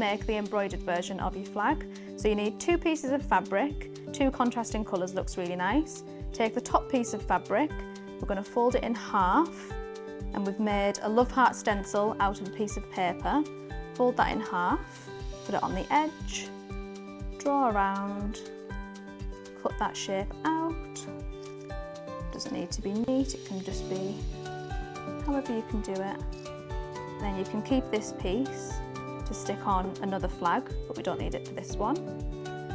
make the embroidered version of your flag. So you need 2 pieces of fabric, 2 contrasting colours, looks really nice. Take the top piece of fabric, we're going to fold it in half, and we've made a love heart stencil out of a piece of paper. Fold that in half, put it on the edge, draw around, cut that shape out. Doesn't need to be neat, it can just be however you can do it. Then you can keep this piece to stick on another flag, but we don't need it for this one.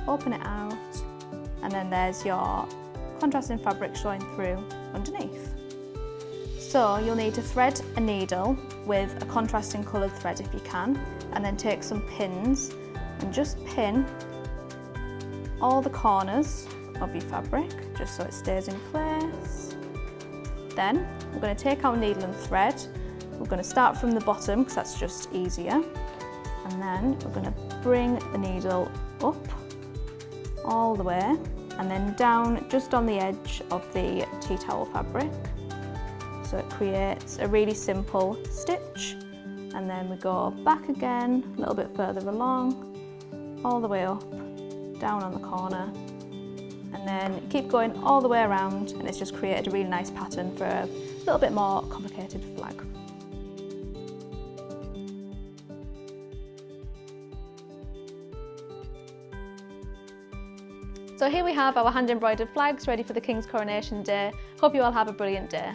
Open it out, and then there's your contrasting fabric showing through underneath. So you'll need to thread a needle with a contrasting coloured thread if you can, and then take some pins and just pin all the corners of your fabric, just so it stays in place. Then we're going to take our needle and thread. We're going to start from the bottom because that's just easier, and then we're going to bring the needle up all the way and then down just on the edge of the tea towel fabric. So it creates a really simple stitch, and then we go back again a little bit further along, all the way up, down on the corner, and then keep going all the way around, and it's just created a really nice pattern for a little bit more complicated flag. So here we have our hand embroidered flags ready for the King's Coronation Day. Hope you all have a brilliant day.